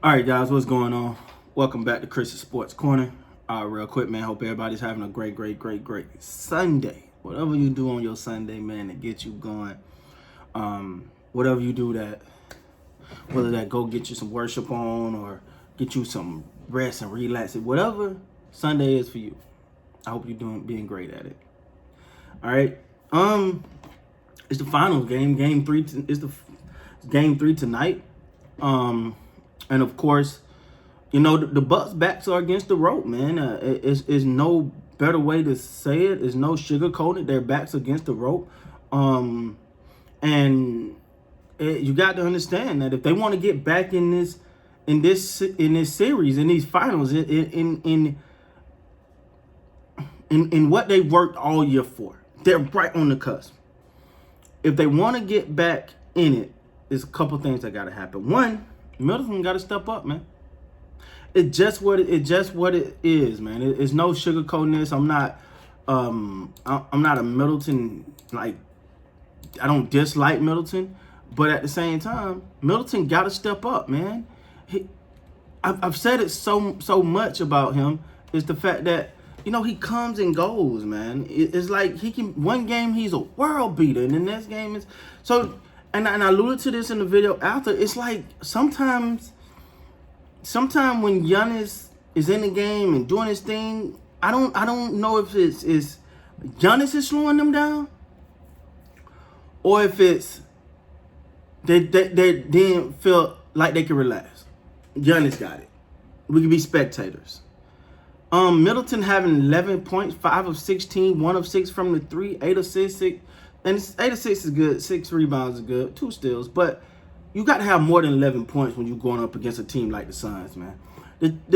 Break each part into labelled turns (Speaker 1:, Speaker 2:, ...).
Speaker 1: All right, guys, what's going on? Welcome back to Chris's Sports Corner. Real quick, man, hope everybody's having a great Sunday. Whatever you do on your Sunday, man, to get you going. Whatever you do that, whether that go get you some worship on or get you some rest and relax, whatever Sunday is for you. I hope you're being great at it. All right. It's the finals game. Game 3 is the game 3 tonight. And of course, you know, the Bucks' backs are against the rope, man. It's no better way to say it. There's no sugarcoating. Their backs against the rope. You got to understand that if they want to get back in this series, in these finals, in what they worked all year for, they're right on the cusp. If they want to get back in it, there's a couple things that got to happen. One, Middleton got to step up, man. It's just what it is, man. It's no sugarcoating this. I'm not a Middleton, like, I don't dislike Middleton, but at the same time, Middleton got to step up, man. I've said it so much about him is the fact that, you know, he comes and goes, man. It's like one game he's a world beater, and the next game is so. And I alluded to this in the video after. It's like sometimes when Giannis is in the game and doing his thing, I don't know if it's Giannis is slowing them down, or if it's they didn't feel like they could relax. Giannis got it. We can be spectators. Middleton having 11 points, 5 of 16, 1 of 6 from the 3, 8 of 6. And 8 of 6 is good. 6 rebounds is good. 2 steals. But you got to have more than 11 points when you're going up against a team like the Suns, man.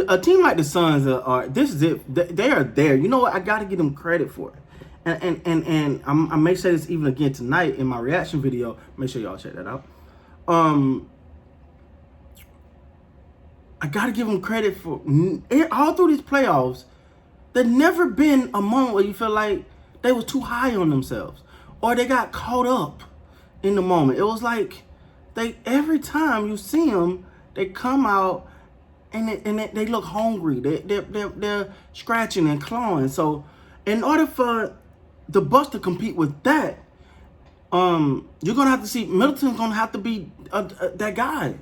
Speaker 1: A team like the Suns this is it. They are there. You know what? I got to give them credit for it. And I may say this even again tonight in my reaction video. Make sure y'all check that out. I got to give them credit for all through these playoffs. There's never been a moment where you feel like they was too high on themselves, or they got caught up in the moment. It was like every time you see them, they come out and they look hungry. They're scratching and clawing. So in order for the Bucks to compete with that, you're gonna have to see Middleton's gonna have to be that guy.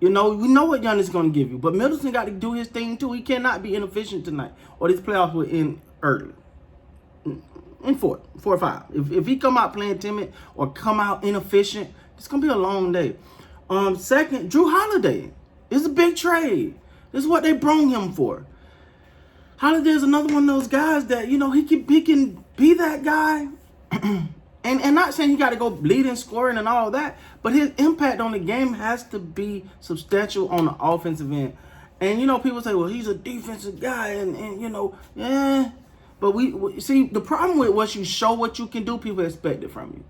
Speaker 1: You know, we know what Giannis is gonna give you, but Middleton got to do his thing too. He cannot be inefficient tonight, or these playoffs will end early. In 4 or 5. If he come out playing timid or come out inefficient, it's gonna be a long day. Second, Jrue Holiday. It's a big trade. This is what they brought him for. Holiday is another one of those guys that, you know, he can be that guy. and not saying he got to go leading, scoring, and all that, but his impact on the game has to be substantial on the offensive end. And, you know, people say, well, he's a defensive guy, and you know, yeah. But we see the problem with once you show what you can do, people expect it from you.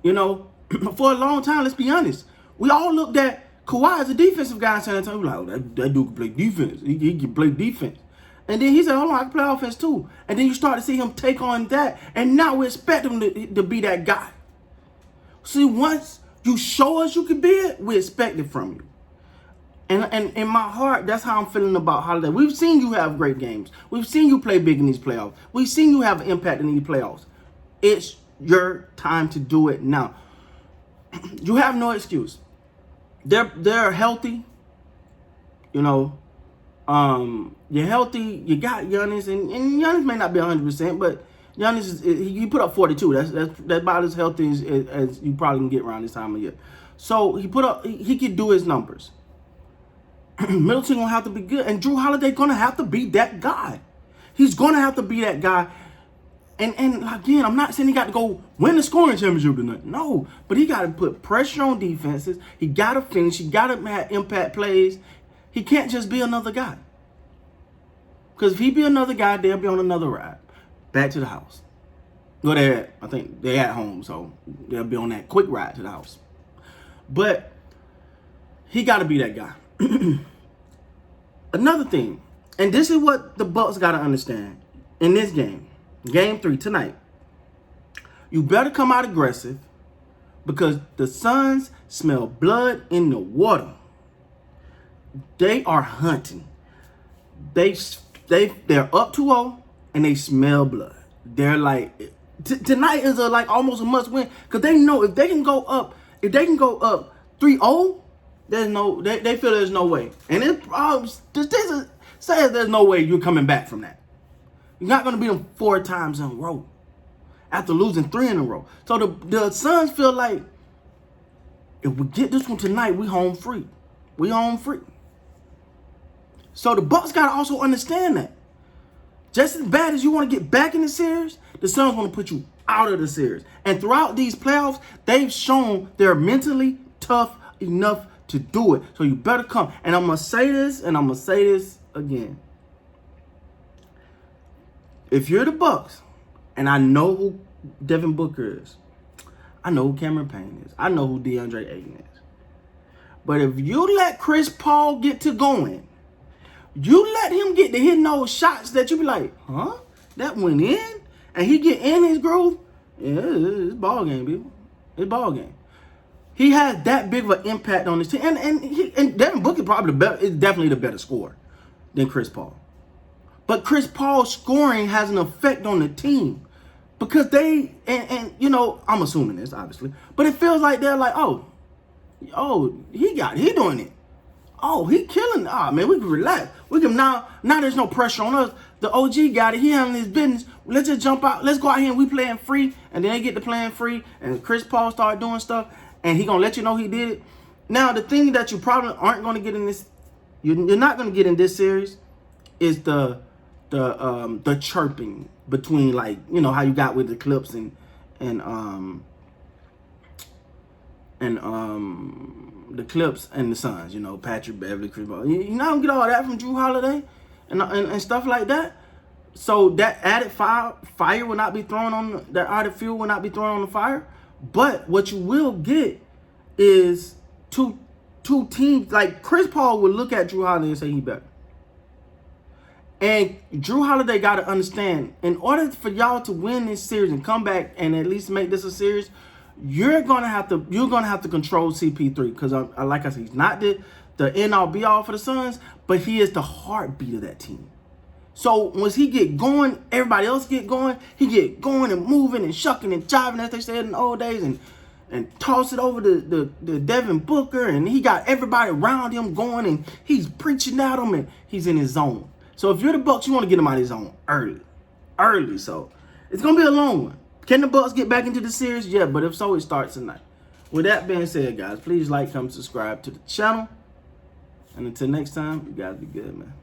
Speaker 1: You know, for a long time, let's be honest, we all looked at Kawhi as a defensive guy in San Antonio. Like, oh, that dude can play defense. He can play defense. And then he said, hold on, I can play offense too. And then you start to see him take on that. And now we expect him to be that guy. See, once you show us you can be it, we expect it from you. And in my heart, that's how I'm feeling about Holiday. We've seen you have great games. We've seen you play big in these playoffs. We've seen you have an impact in these playoffs. It's your time to do it now. You have no excuse. They're healthy. You know, you're healthy. You got Giannis, and Giannis may not be 100%, but Giannis he put up 42. That's about as healthy as you probably can get around this time of year. So he could do his numbers. Middleton gonna have to be good, and Jrue Holiday gonna have to be that guy. He's gonna have to be that guy. And again, I'm not saying he got to go win the scoring championship tonight. No, but he got to put pressure on defenses. He got to finish. He got to have impact plays. He can't just be another guy. Because if he be another guy, they'll be on another ride back to the house. Well, I think they're at home, so they'll be on that quick ride to the house. But he got to be that guy. Another thing, and this is what the Bucks got to understand in this game, game 3 tonight. You better come out aggressive because the Suns smell blood in the water. They are hunting. They're up 2-0 and they smell blood. They're like tonight is like almost a must win because they know if they can go up 3-0, they feel there's no way. And it says there's no way you're coming back from that. You're not gonna beat them 4 times in a row after losing 3 in a row. So the Suns feel like if we get this one tonight, we home free. We home free. So the Bucks gotta also understand that. Just as bad as you want to get back in the series, the Suns want to put you out of the series. And throughout these playoffs, they've shown they're mentally tough enough to do it. So you better come. And I'm going to say this, and I'm going to say this again. If you're the Bucks, and I know who Devin Booker is, I know who Cameron Payne is, I know who DeAndre Ayton is. But if you let Chris Paul get to going, you let him get to hitting those shots that you be like, huh? That went in? And he get in his groove? Yeah, it's ball game, people. It's ball game. He has that big of an impact on his team. And Devin Booker is definitely the better scorer than Chris Paul. But Chris Paul's scoring has an effect on the team. Because they, you know, I'm assuming this, obviously. But it feels like they're like, oh, he doing it. Oh, he killing. Ah, man, we can relax. We can now there's no pressure on us. The OG got it. He handling his business. Let's just jump out. Let's go out here and we playing free. And then they get to playing free. And Chris Paul start doing stuff. And he gonna let you know he did it. Now, the thing that you probably aren't gonna get in this, you're not gonna get in this series, is the chirping between, like, you know how you got with the Clips and the Clips and the Suns, you know, Patrick Beverly, Chris Paul. You not gonna get all that from Jrue Holiday and stuff like that. So that added fire will not be thrown on that added fuel will not be thrown on the fire. But what you will get is two teams. Like Chris Paul will look at Jrue Holiday and say he better. And Jrue Holiday got to understand, in order for y'all to win this series and come back and at least make this a series, you're gonna have to control CP3 because like I said, he's not the end all be all for the Suns, but he is the heartbeat of that team. So once he get going, everybody else get going. He get going and moving and shucking and jiving, as they said in the old days, and toss it over to Devin Booker, and he got everybody around him going, and he's preaching at him, and he's in his zone. So if you're the Bucks, you want to get him out of his zone early. So it's gonna be a long one. Can the Bucks get back into the series? Yeah, but if so, it starts tonight. With that being said, guys, please like, comment, subscribe to the channel. And until next time, you guys be good, man.